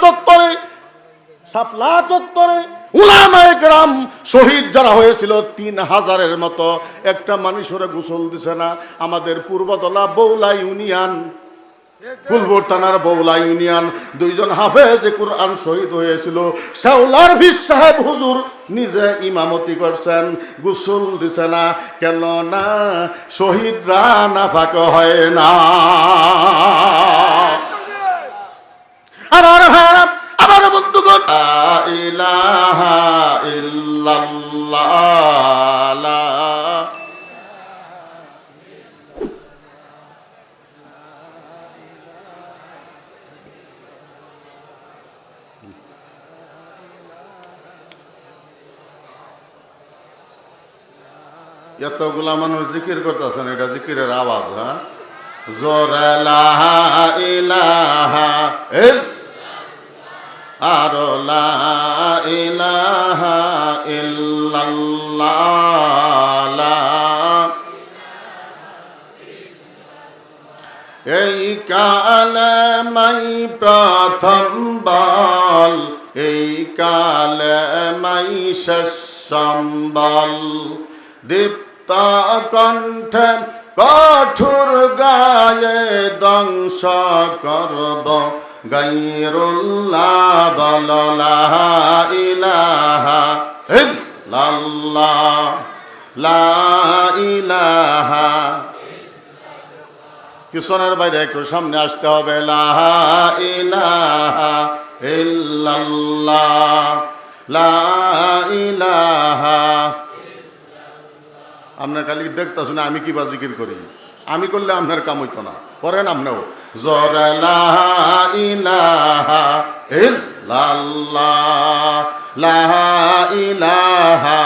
চত্বরে, শাপলা চত্বরে উলামায়ে কেরাম শহীদ যারা হয়েছিল 3000-এর মতো, একটা মানুষের গোসল দিছে না। আমাদের পূর্বতলা বৌলা ইউনিয়ন, ফুলপুর থানার বৌলা ইউনিয়ন 2 জন হাফেজে কুরআন শহীদ হয়েছিল। শেওলার ভীর সাহেব হুজুর নিজে ইমামতি করছেন, গোসল দিছে না। কেন না? শহীদরা নাফাক হয় না। আমার বন্ধুগণ, লা ইলাহা ইল্লাল্লাহ, এতগুলা মানুষ জিকির করতেছেন, এটা জিকিরের আওয়াজ। হ্যাঁ, জোরে লা ইলাহা আর লা ইলাহা ইল্লাল্লাহ। এই কালেমাই প্রথম বল, এই কালেমাই শেষ সম্বল। দীপ্ত কণ্ঠে কঠোর গায়ে ধ্বংস করব গায়রুল্লাহ, বল লা ইলাহা ইল্লাল্লাহ, লা ইলাহা। পিছনের বাইরে একটু সামনে আসতে হবে। লা ইলাহা ইল্লাল্লাহ, লা ইলাহা। আপনার খালি দেখতেছ না আমি কিবা জিকির করি, আমি করলে আপনার কাম হইতো না। করেন আপনিও। জোরে লা ইলাহা ইল্লাল্লাহ, লা ইলাহা।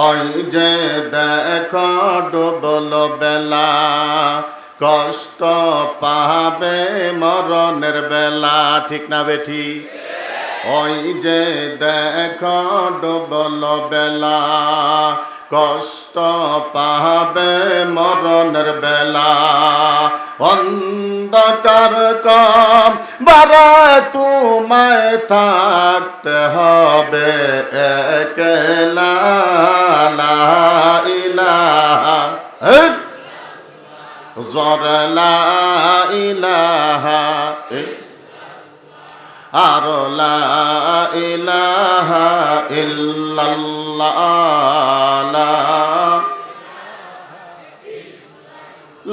ওই যে দেখো ডুবল বেলা, কষ্ট পাবে মরণের বেলা। ঠিক না বেঠি? ওই যে দেখো ডুবল বেলা, কষ্ট পাবে মরণের বেলা। অন্ধকার কম বারা তোমায় থাকতে হবে একলা, লা ইলাহা জোরে লা ইলাহা আর লা ইলাহা ইল্লাল্লাহ,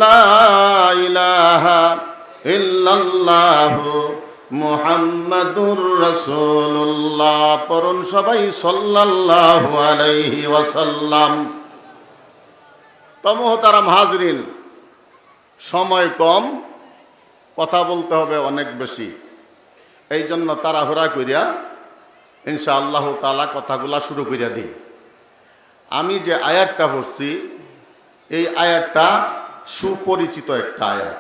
লা ইলাহা ইল্লাল্লাহু মুহাম্মাদুর রাসূলুল্লাহ। পড়ুন সবাই সাল্লাল্লাহু আলাইহি ওয়াসাল্লাম। তো মুহতারাম হাজরিন, সময় কম, কথা বলতে হবে অনেক বেশি। এই জন্য তাড়াহুড়া করিয়া ইনশাআল্লাহ তাআলা কথাগুলা শুরু করিয়া দিই। আমি যে আয়াতটা পড়ছি, এই আয়াতটা সুপরিচিত একটা আয়াত।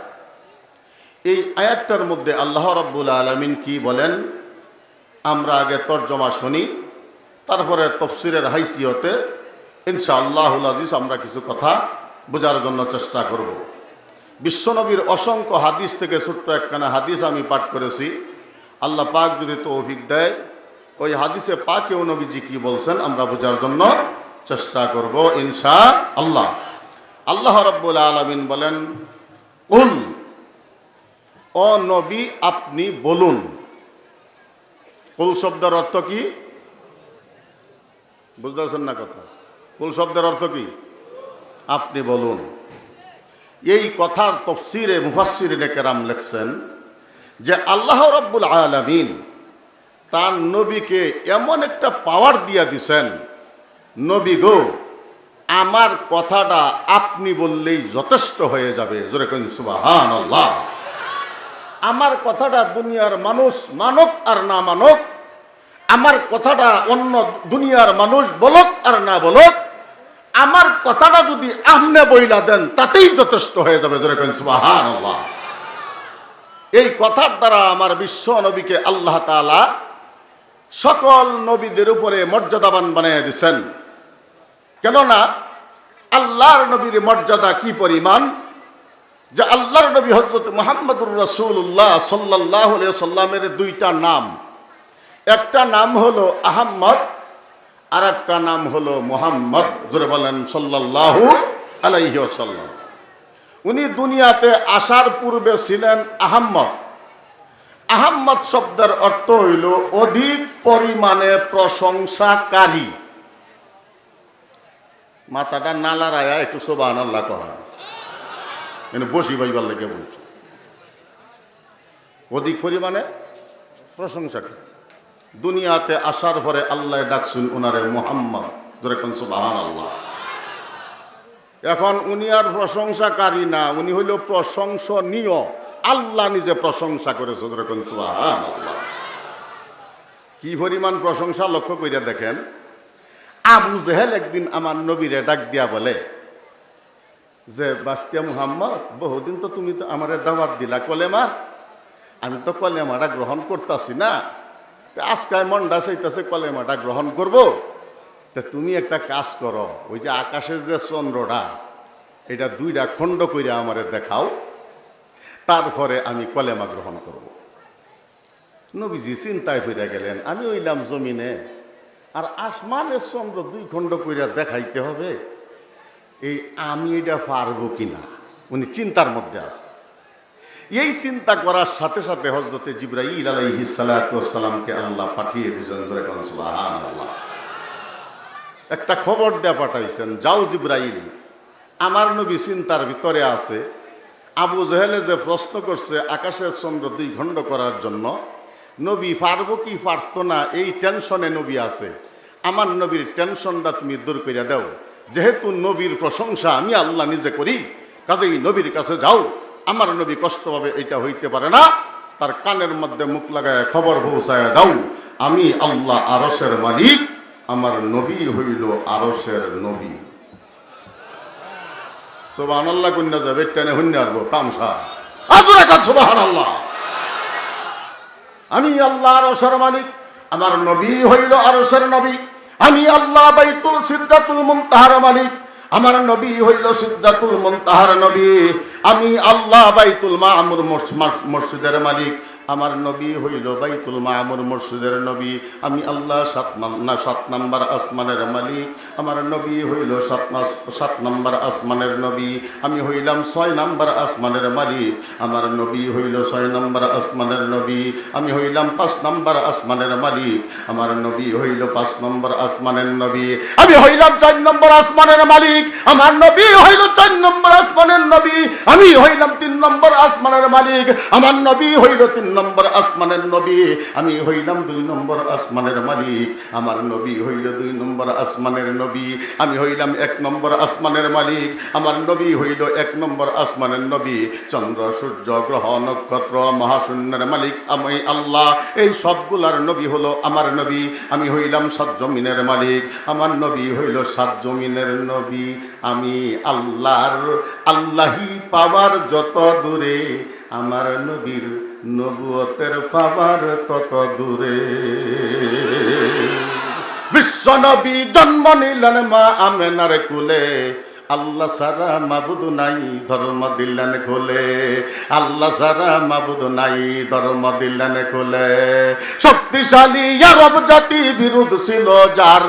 এই আয়াতটার মধ্যে আল্লাহ রাব্বুল আলামিন কি বলেন আমরা আগে তরজমা শুনি, তারপরে তাফসীরের হাইসিয়তে ইনশাআল্লাহুল আজিজ আমরা কিছু কথা বোঝার জন্য চেষ্টা করব। বিশ্বনবীর অসংখ্য হাদিস থেকে ছোট্ট একখানা হাদিস আমি পাঠ করেছি। আল্লাহ পাক যদি তৌফিক দেয়, ওই হাদিসে পাকেও নবীজি কি বলছেন আমরা বোঝার জন্য চেষ্টা করব ইনশাআল্লাহ। আল্লাহ রাব্বুল আলামিন বলেন, কুল, ও নবী আপনি বলুন। কুল শব্দের অর্থ কি বুঝতেছেন না কথা? কুল শব্দের অর্থ কি? আপনি বলুন। এই কথার তাফসীরে মুফাসসিরিনে কেরাম লিখছেন যে আল্লাহ রাব্বুল আলামিন তার নবীকে এমন একটা পাওয়ার দিয়া দিছেন, নবী গো আমার কথাটা আপনি বললেই যথেষ্ট হয়ে যাবে। জোরে কইন সুবহানাল্লাহ। আমার কথাটা দুনিয়ার মানুষ মানক আর না মানক, আমার কথাটা অন্য দুনিয়ার মানুষ বলক আর না বলক, আমার কথাটা যদি আপনি বইলা দেন তাতেই যথেষ্ট হয়ে যাবে। জোরে কইন সুবহানাল্লাহ। এই কথার দ্বারা আমার বিশ্ব নবীকে আল্লাহ তাআলা সকল নবীদের উপরে মর্যাদাবান বানিয়ে দিচ্ছেন। কেননা আল্লাহর নবীর মর্যাদা কি পরিমাণ, যে আল্লাহর নবী হযরত মুহাম্মদুর রাসূলুল্লাহ সাল্লাল্লাহু আলাইহি ওয়াসাল্লামের দুইটা নাম, একটা নাম হলো আহমদ আর একটা নাম হলো মুহাম্মদ। জোরে বলেন সাল্লাল্লাহু আলাইহি ওয়াসাল্লাম। উনি দুনিয়াতে আসার পূর্বে ছিলেন আহমদ। আহমদ শব্দের অর্থ হইল অধিক পরিমাণে প্রশংসাকারী। মাথাটা নালারায়া একটু সুবহানাল্লাহ কহা, মানে বসি ভাইবার লেগে বলছে। অধিক পরিমাণে প্রশংসাকারী। দুনিয়াতে আসার পরে আল্লাহ ডাকছেন উনারে মুহাম্মদ, যেরকম সুবহানাল্লাহ। এখন উনি আর প্রশংসাকারী না, উনি হইল প্রশংসনীয়। আল্লাহ নিজে প্রশংসা করেছে, যেরকম সুবহানাল্লাহ। কি পরিমাণ প্রশংসা লক্ষ্য কইরা দেখেন। আবু জেহেল একদিন আমার নবীরে ডাক দিয়া বলে যে বাস্তিয়া মুহাম্মদ, বহুদিন তো তুমি তো আমারে দাওয়াত দিলা কলেমার, আমি তো কলেমাটা গ্রহণ করতেছি না, আজকে মনটা চাইতেছে কলেমাটা গ্রহণ করব। তা তুমি একটা কাজ করো, ওই যে আকাশের যে চন্দ্রটা, এটা দুইটা খণ্ড কইরা আমারে দেখাও, তারপরে আমি কলেমা গ্রহণ করব। নবীজি চিন্তায় ফিরে গেলেন, আমি হইলাম জমিনে, আর আসমানের চন্দ্র দুই খণ্ড কইরা দেখাইতে হবে, এই আমি এটা পারবো কিনা, উনি চিন্তার মধ্যে আছে। এই চিন্তা করার সাথে সাথে হযরতে জিবরাইল আলাইহিস সালাতু ওয়াস সালামকে আল্লাহ পাঠিয়ে দিয়েছেন, সুবহানাল্লাহ। একটা খবর দেয়া পাঠাইছেন, যাও জিবরাইল, আমার নবী চিন্তার ভিতরে আছে। আবু জেহেলে যে প্রশ্ন করছে আকাশের চন্দ্র দুই খণ্ড করার জন্য, নবী পারবো কি পারতো না, এই টেনশনে নবী আছে। আমার নবীর টেনশনটা তুমি দূর করে দাও। যেহেতু নবীর প্রশংসা আমি আল্লাহ নিজে করি, কাজেই নবীর কাছে যাও। আমার নবী কষ্ট পাবে, এটা হইতে পারে না। তার কানের মধ্যে মুখ লাগায় খবর পৌঁছায় দাও, আমি আল্লাহ আরশের মালিক, আমার নবী হইল আরশের নবী। সুবহানাল্লাহ কন্যা যাবে টেনে হন্যা আসবো তামসা আজুরা কাজ সুবহানাল্লাহ। আমি আল্লাহ আরশের মালিক, আমার নবী হইল আরশের নবী। আমি আল্লাহ বাইতুল সিদরাতুল মুনতাহার মালিক, আমার নবী হইল সিদরাতুল মুনতাহার নবী। আমি আল্লাহ বাইতুল মামুর মসজিদের মালিক, আমার নবী হইল বাইতুল মামুর মসজিদের নবী। আমি আল্লাহ 7 নম্বর আসমানের মালিক, আমার নবী হইল 7 নম্বর আসমানের নবী। আমি হইলাম 6 নম্বর আসমানের মালিক, আমার নবী হইল 6 নম্বর আসমানের নবী। আমি হইলাম 5 নম্বর আসমানের মালিক, আমার নবী হইল 5 নম্বর আসমানের নবী। আমি হইলাম 4 নম্বর আসমানের মালিক, আমার নবী হইল 4 নম্বর আসমানের নবী। আমি হইলাম 3 নম্বর আসমানের মালিক, আমার নবী হইল 3 নম্বর আসমানের নবী। আমি হইলাম 2 নম্বর আসমানের মালিক, আমার নবী হইল 2 নম্বর আসমানের নবী। আমি হইলাম 1 নম্বর আসমানের মালিক, আমার নবী হইল 1 নম্বর আসমানের নবী। চন্দ্র সূর্য গ্রহ নক্ষত্র মহাশূন্যের মালিক আমি আল্লাহ। এই সবগুলার নবী হলো আমার নবী। আমি হইলাম 7 জমিনের মালিক, আমার নবী হইল 7 জমিনের নবী। আমি আল্লাহি পাওয়ার যত দূরে, আমার নবীর নবুয়তের পাওয়ার তত দূরে। বিশ্ব নবী জন্ম নিলেন মা আমেনার কুলে, আল্লাহ সারা মাবুদ নাই ধর্ম দিলেন খুলে। আল্লাহ সারা মাবুদ নাই ধর্ম দিলেন খুলে। শক্তিশালী আরব জাতি বিরোধ ছিল যার,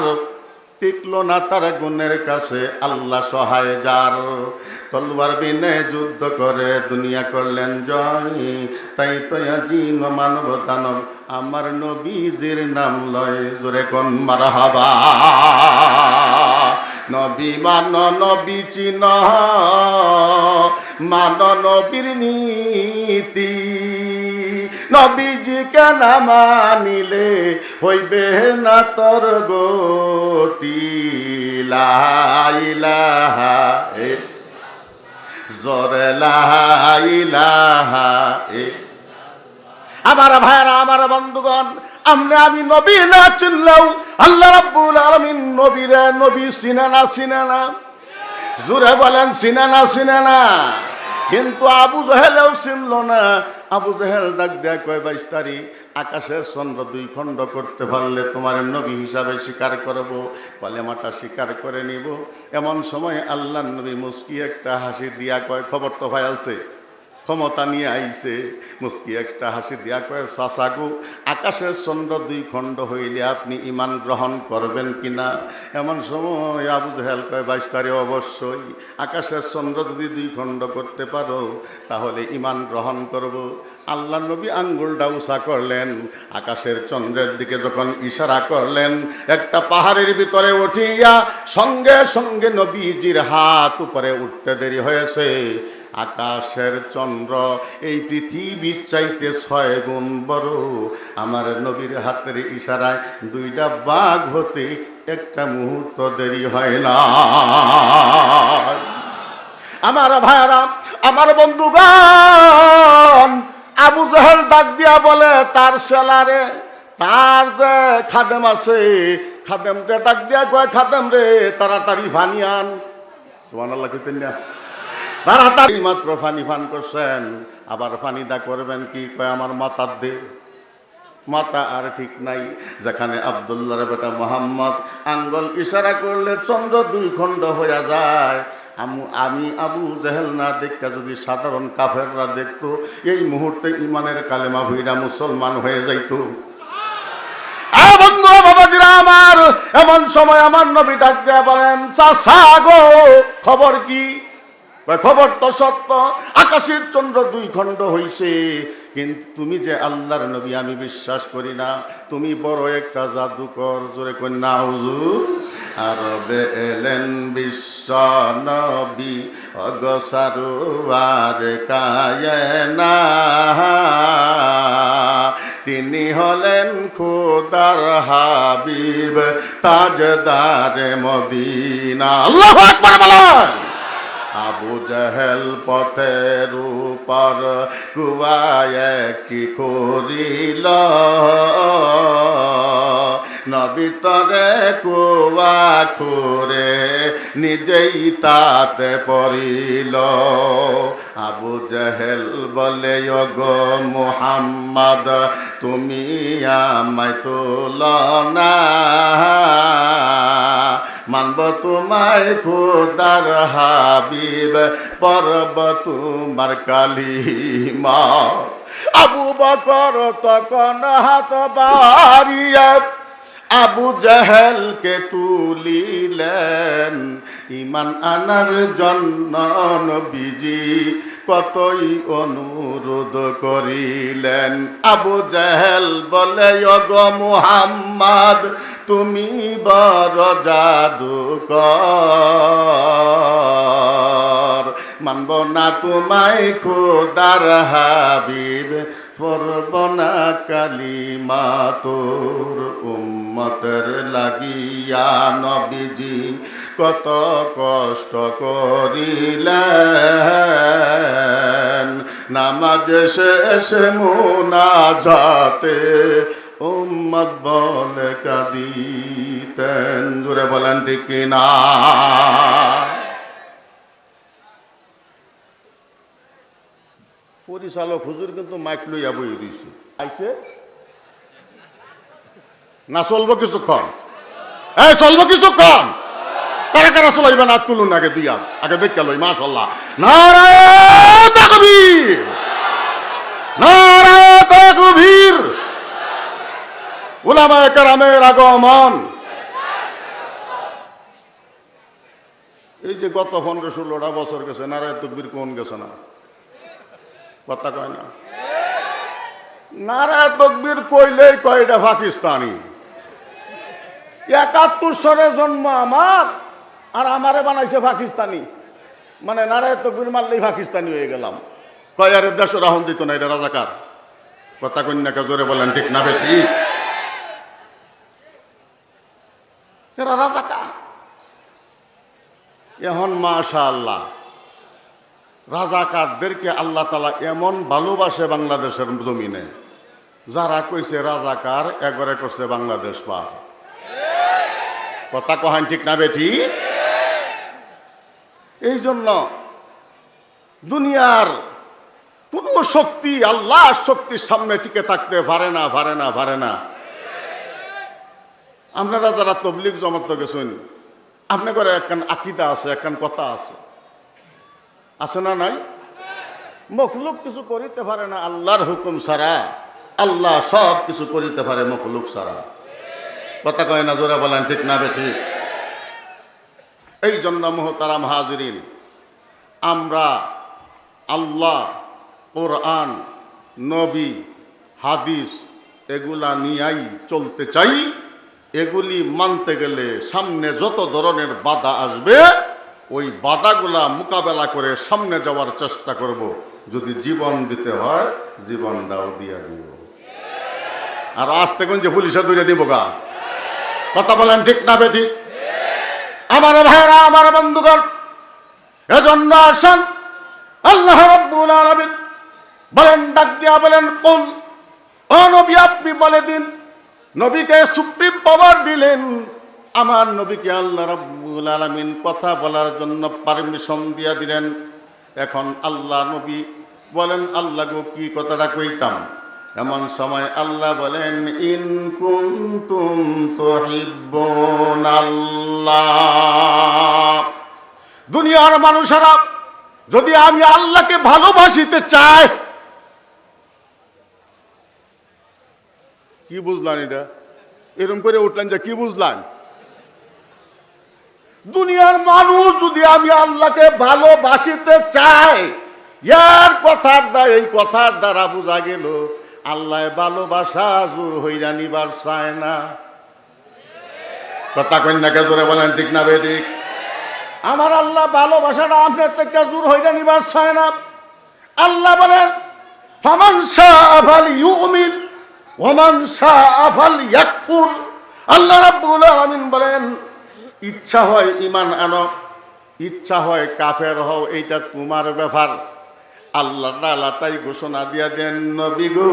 টিকল না তার গুণের কাছে আল্লাহ সহায় যার। তলোয়ার বিনে যুদ্ধ করে দুনিয়া করলেন জয়, তাই তো আজি মানব দানব আমার নবীজির নাম লয়। জোরে কোন মারহাবা। নবী মান নবী চিন, মান নবীর নীতি। নবীজিকে না মানিলে হইবে না তোর গতি। লা ইলাহা জোরে লা ইলাহা। আমার ভাইরা, আমার বন্ধুগণ, আমি নবী না চিনলেও আল্লাহ রাব্বুল আলামিন নবীরে নবী চিনে না? জোরে বলেন চিনে না? কিন্তু আবু জাহেলও চিনল না। আবু জাহেল ডাক দেয়া কয়, 22 তারিখ আকাশের চন্দ্র 2 খণ্ড করতে পারলে তোমার নবী হিসাবে স্বীকার করব, কলেমাটা স্বীকার করে নিব। এমন সময় আল্লাহর নবী মুস্কি একটা হাসি দিয়া কয়, খবর তো ফাইলছে, ক্ষমতা নিয়ে আইছে। মুস্কি একটা হাসি দিয়া কয়, চাচাগু আকাশের চন্দ্র 2 খণ্ড হইলে আপনি ঈমান গ্রহণ করবেন কিনা? এমন সময় আবু জাহেল কয়, 22 তারিখ অবশ্যই, আকাশের চন্দ্র যদি 2 খণ্ড করতে পারো তাহলে ঈমান গ্রহণ করব। আল্লাহ নবী আঙ্গুলটা উঁচা করলেন, আকাশের চন্দ্রের দিকে যখন ইশারা করলেন, একটা পাহাড়ের ভিতরে উঠিয়া সঙ্গে সঙ্গে নবীজির হাত উপরে উঠতে দেরি হয়েছে। আকাশের চন্দ্র এই পৃথিবীর চাইতে 6 গুণ বড়। আমার নবীর হাতের ইশারায় 2টা বাঘ হতে একটা মুহূর্ত দেরি হয় না। আমার ভাইরা, আমার বন্ধুগণ, আবু জাহেল ডাক দিয়া বলে তার সেলারে, তার যে খাদেম আছে, খাদেমকে ডাক দিয়া কয়, খাদেম রে তাড়াতাড়ি পানি আন। সুবহানাল্লাহ কইতেন না? তাড়াতাড়ি মাত্র পানি পান করছেন, আবার পানি দা করবেন কি? কয় আমার মাথার দে। মাথা আর ঠিক নাই। যেখানে আব্দুল্লাহর বেটা মোহাম্মদ আঙ্গুল ইশারা করলে চন্দ্র 2 খণ্ড হয়ে যায়। আমি আবু জাহেল না দেখা যদি সাধারণ কাফেররা দেখতো, এই মুহূর্তে ইমানের কালেমা ভুইরা মুসলমান হয়ে যাইত। বন্ধু বাবাজিরা আমার, এমন সময় আমার নবী ডাক দেয়া বলেন, চাচা গো খবর কি? খবর তো সত্য, আকাশের চন্দ্র 2 খণ্ড হইছে, কিন্তু তুমি যে আল্লাহর নবী আমি বিশ্বাস করি না, তুমি বড় একটা জাদুকর। জোরে কই নাউজু। আরবে এলেন বিশ্ব নবী অগসারুয়ার কায়না, তিনি হলেন খোদার হাবিব তাজদারে মদিনা। আল্লাহু আকবার বলেন। আবু জাহেল পথের উপর কুয়ায় কি করিল, নবী তরে কুয়া খুরে নিজেই তাতে পড়িল। আবু জাহেল বলে, ওগো মুহাম্মদ তুমি আমায় তুলনা, মানব তোমায় খোদার হাবিব, পরব তোমার কালিমা। আবু বকর তখন হাত বাড়িয়া আবু জাহেলকে তুলিলেন, ঈমান আনার জন্য নবীজি কতই অনুরোধ করিলেন। আবু জাহেল বলে, ওগো মুহাম্মদ তুমি বড় জাদুকর, মানব না তোমায় খোদার হাবিব, পড়ব না কালিমা তোর। উম্মতের লাগিয়া নবীজি কত কষ্ট করিলেন, নামাজ শেষে মুনাজাতে উম্মত বলে কাঁদিতেন। জোরে বলেন ঠিক কিনা? পরিচালক হুজুর কিন্তু মাইক লইয়া বই দিছে, আইছে না চলবো কিছুক্ষণ? এই চলবো কিছুক্ষণ? কারা কারা চলাইবে না তুলুন আগে, দিয়া আগে দেখতে লই। মাশাআল্লাহ, নারায়ে তাকবীর, নারায়ে তাকবীর। উলামায়ে কেরামের আগমন। এই যে গত 15-16টা বছর গেছে, নারায়ে তাকবীর কোন গেছে না? কথা কয় না। নারায়ে তাকবীর কইলেই কয়টা পাকিস্তানি। 71 সালে জন্ম আমার, আর আমারে বানাইছে পাকিস্তানি। মানে নারায়ে তাকবীর মারলেই পাকিস্তানি হয়ে গেলাম। কয় আরে দেশ রাহন দিত না, এটা রাজাকার। কথা কন্যাকে জোরে বলেন ঠিক না বেটি? এরা রাজাকার। এখন মাশাআল্লাহ রাজাকারদেরকে আল্লাহ তাআলা এমন ভালোবাসে বাংলাদেশের জমিনে, যারা কইছে রাজাকার একবারে করছে বাংলাদেশ পার। কথা কহান ঠিক না বেটি? এই জন্য দুনিয়ার কোনো শক্তি আল্লাহর শক্তির সামনে টিকে থাকতে পারে না, পারে না, পারে না। আপনারা যারা তবলিগ জমাত গেছেন, আপনি করে একখান আকিদা আছে, একখান কথা আছে, আছে না নাই? মখলুক কিছু করিতে পারে না আল্লাহর হুকুম ছাড়া, আল্লাহ সব কিছু করিতে পারে মখলুক ছাড়া। কথা কয় না? জোরে বলেন ঠিক না বেঠিক? এই জন্য মুহতারাম হাজিরিন, আমরা আল্লাহ, কোরআন, নবী, হাদিস এগুলা নিয়েই চলতে চাই। এগুলি মানতে গেলে সামনে যত ধরনের বাধা আসবে, ওই বাধাগুলা মোকাবেলা করে সামনে যাওয়ার চেষ্টা করব। যদি জীবন দিতে হয়, জীবনটাও দিয়ে দিব। আর আজ থেকে যে পুলিশে দূরে দিব গা। কথা বলেন ঠিক না বেঠিক? আমার ভাইরা, আমার বন্ধুগণ, এজন্য আসেন আল্লাহ রাব্বুল আলামিন বলেন, ডাক দিয়া বলেন, কুল, ও নবী আপনি বলে দিন। নবীকে সুপ্রিম পাওয়ার দিলেন। আমার নবীকে আল্লাহ রাব্বুল আলামিন কথা বলার জন্য পারমিশন দিয়া দিলেন। এখন আল্লাহ নবী বলেন, আল্লাহ গো কি কথাটা কইতাম? এমন সময় আল্লাহ বলেন, ইন কুনতুম তুহিব্বুনাল্লাহ, দুনিয়ার মানুষেরা যদি আমি আল্লাহকে ভালোবাসিতে চাই। কি বুঝলেন? এটা এরকম করে উঠলেন যে কি বুঝলেন? দুনিয়ার মানুষ যদি আমি আল্লাহকে ভালোবাসিতে চাই, ইয়ার কথার দ্বারা, এই কথার দ্বারা বোঝা গেল আল্লাহ ভালোবাসা জোর হইরা নিবার চায় না। কথা কন্যাকে জোরে বলেন ঠিক না বেঠিক? আমার আল্লাহ ভালোবাসাটা আপনার থেকে জোর হইরা নিবার চায় না। আল্লাহ বলেন, ফামান শাআ ফালইউমিন ওয়া মান শাআ ফালইয়াকফুর। আল্লাহ রাব্বুল আলামিন বলেন, ইচ্ছা হয় ঈমান আনো, ইচ্ছা হয় কাফের হও, এইটা তোমার ব্যাপার। আল্লাহ তাআলা তাই ঘোষণা দিয়া দেন, নবী গো,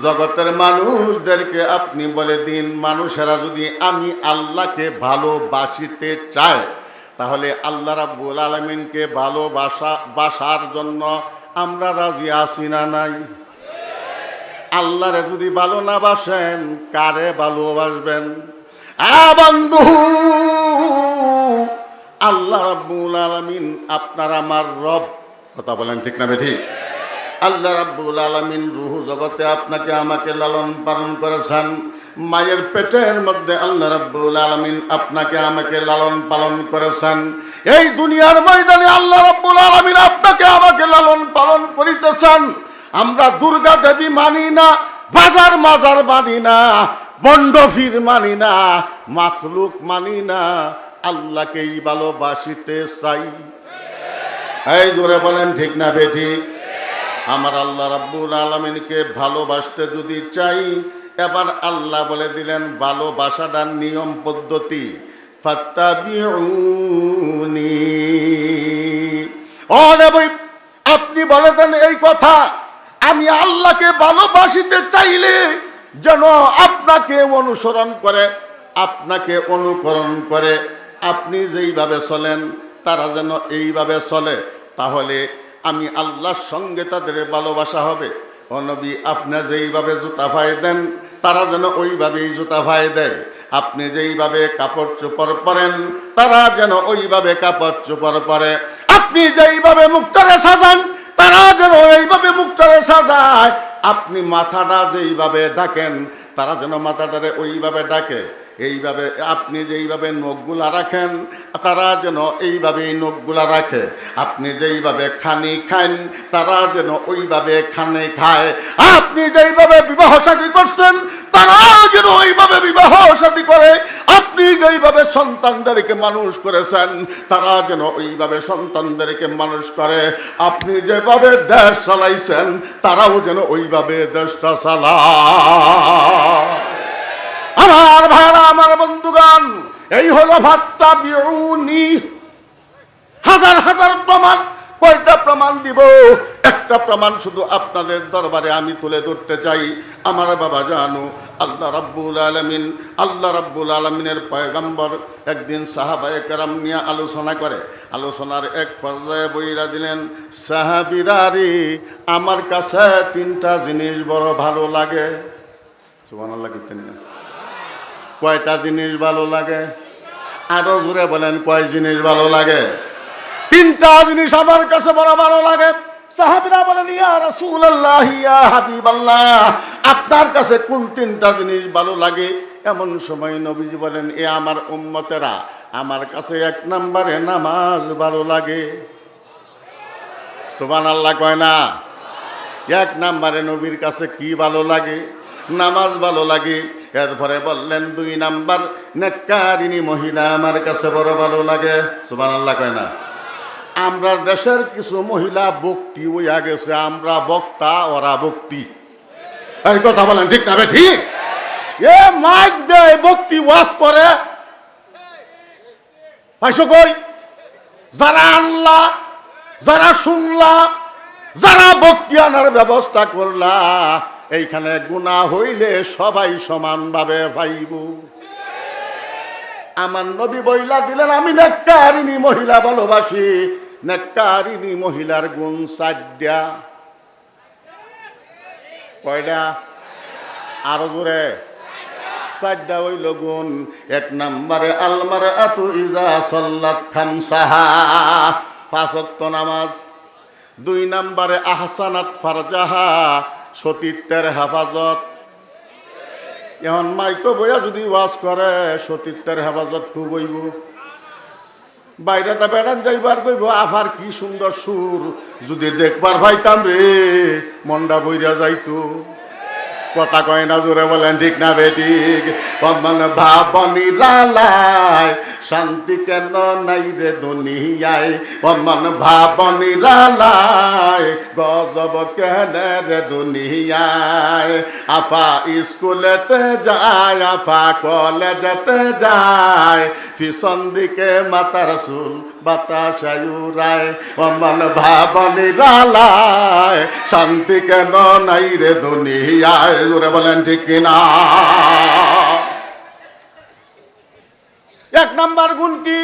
জগতের মানুষদেরকে আপনি বলে দিন, মানুষেরা যদি আমি আল্লাহকে ভালোবাসিতে চায়, তাহলে আল্লাহ রাব্বুল আলামিনকে ভালোবাসার জন্য আমরা রাজি আছি না নাই? আল্লাহরে যদি ভালো না বাসেন, কারে ভালোবাসবেন? বন্ধু, আল্লাহ রাব্বুল আলামিন আপনার আমার রব। কথা বলেন ঠিক না বেঠিক? আল্লাহ রাব্বুল আলামিন রূহ জগতে আপনাকে আমাকে লালন পালন করেছেন। মায়ের পেটের মধ্যে আল্লাহ রাব্বুল আলামিন আপনাকে আমাকে লালন পালন করেছেন। এই দুনিয়ার ময়দানে আল্লাহ রাব্বুল আলামিন আপনাকে আমাকে লালন পালন করিতেছেন। আমরা দুর্গা দেবী মানি না, বাজার মাজার মানি না, বন্ডফির মানি না, মাখলুক মানি না, আল্লাহকেই ভালোবাসিতে চাই। এই জোরে বলেন ঠিক না বেঠিক? আমার আল্লাহ রাব্বুল আলামিনকে ভালোবাসতে যদি চাই, এবার আল্লাহ বলে দিলেন ভালোবাসাটার নিয়ম পদ্ধতি, ফাত্তাবিউনি। ও নবী, আপনি বলে দেন এই কথা, আমি আল্লাহকে ভালোবাসিতে চাইলে যেন আপনাকে অনুসরণ করে, আপনাকে অনুকরণ করে, আপনি যেইভাবে চলেন তারা যেন এইভাবে চলে, তাহলে আমি আল্লাহর সঙ্গে তাদের ভালোবাসা হবে। ও নবী, আপনি যেইভাবে জুতা ভাই দেন তারা যেন ওইভাবেই জুতা ভাই দেয়। আপনি যেইভাবে কাপড় চোপড় পরেন তারা যেন ওইভাবে কাপড় চোপড় পরে। আপনি যেইভাবে মুখটারে সাজান তারা যেন এইভাবে মুখটারে সাজায়। আপনি মাথাটা যেইভাবে ডাকেন তারা যেন মাথাটারে ওইভাবে ডাকে। এইভাবে আপনি যেইভাবে নখগুলা রাখেন তারা যেন এইভাবেই নখগুলা রাখে। আপনি যেইভাবে খানি খান তারা যেন ওইভাবে খানে খায়। আপনি যেইভাবে বিবাহ শাদী করছেন তারা যেন ওইভাবে বিবাহ শাদী করে। আপনি যেইভাবে সন্তানদেরকে মানুষ করেছেন তারা যেন ওইভাবে সন্তানদেরকে মানুষ করে। আপনি যেভাবে দেশ চালাইছেন তারাও যেন ওইভাবে দেশটা চালায়। আমার ভাইরা, আমার বন্ধুগণ, এই হলো ফাত্তাবিউনি। হাজার হাজার প্রমাণ, কয়টা প্রমাণ দিব? একটা একটা প্রমাণ শুধু আপনাদের দরবারে আমি তুলে ধরতে চাই। আমার বাবা জানো, আল্লাহ রাব্বুল আলামিনের পয়গম্বর একদিন সাহাবায়ে কেরাম নিয়ে আলোচনা করে। আলোচনার এক পর্যায়ে বইরা দিলেন, সাহাবীরা রে, আমার কাছে তিনটা জিনিস বড় ভালো লাগে। সুবহানাল্লাহ কইতেন না? কয়টা জিনিস ভালো লাগে? আরো জোরে বলেন, কয় জিনিস ভালো লাগে? তিনটা জিনিস আমার কাছে বড় ভালো লাগে। সাহাবীরা বলেন, ইয়া রাসূলুল্লাহ, ইয়া হাবিবাল্লাহ, আপনার কাছে কোন তিনটা জিনিস ভালো লাগে? এমন সময় নবীজি বলেন, এ আমার উম্মতেরা, আমার কাছে এক নম্বরে নামাজ ভালো লাগে। সুবহানাল্লাহ কয় না? এক নম্বরে নবীর কাছে কি ভালো লাগে? নামাজ ভালো লাগে। এরপরে বললেন, দুই নাম্বার নেককারিনী মহিলা আমার কাছে বড় ভালো লাগে। সুবহানাল্লাহ কয় না? আমরা দেশের কিছু মহিলা বক্তি হইয়া গেছে, আমরা বক্তা, ওরা বক্তি। এই কথা বলেন ঠিক না? ঠিক। এ মাইক দেয়, বক্তি ওয়াজ করে, পাইছো কই? যারা আনলা, যারা শুনলা, যারা বক্তি আনার ব্যবস্থা করলা, এইখানে গুনাহ হইলে সবাই সমানভাবে পাইব। আমার নবী বইলা দিলেন, আমি নেককারিনী মহিলা ভালোবাসি। নেককারিনী মহিলার গুণ 4টা। কয়টা? আরো জোরে। 4টা হইল গুণ। এক নম্বরে আলমারআতু ইজা সাল্লাত খামসাহা, 5 ওয়াক্ত নামাজ। 2 নম্বরে আহসানাত ফারজাহা, সতীত্বের হেফাজত। এখন মাইকো বইয়া যদি ওয়াজ করে, সতীত্বের হেফাজত খুব হইব। বাইরেটা বেড়ান যাইবার কইব, আফার কি সুন্দর সুর, যদি দেখবার ভাইতাম রে, মনটা বইরা যাইতো। কথা কয় না? জোরে বলেন ঠিক না বেঠিক? ভাবনি লালায় শান্তি কেন নাই রে দুনিয়ায়, অমন ভাবনি লালায় গজব কেন রে দুনিয়ায়। আফা স্কুলেতে যায়, আফা কলেজেতে যায়, পিছন দিকে মাতার চুল বাতাসায় উড়ায়। অমন ভাবনি লালায় শান্তি কেন নাই রে দুনিয়ায়। জোরে বলেন ঠিক কিনা? 1 নাম্বার গুণ কি?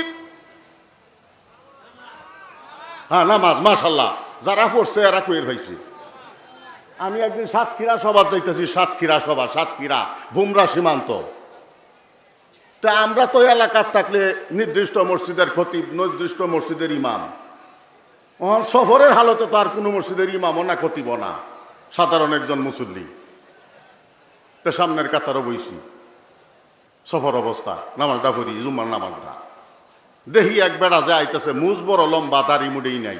হ্যাঁ, নামাজ। মাশাআল্লাহ, যারা পড়ছে এরা কইর হয়েছে। আমি একদিন সাতক্ষীরা সভা যাইতেছি, সাতক্ষীরা ভুমরা সীমান্ত। তা আমরা তো এলাকার থাকলে নির্দিষ্ট মসজিদের খতিব, নির্দিষ্ট মসজিদের ইমাম। শহরের হালতে তো আর কোনো মসজিদের ইমামও না, খতিবও না, সাধারণ একজন মুসল্লি। তো সামনের কাতারও বইছি, সফর অবস্থা, নামাজটা পড়ি, জুম্মার নামাজটা। দেখি এক বেড়া যে আইতেছে, মুজ বড় লম্বা, দাড়ি মুড়েই নাই।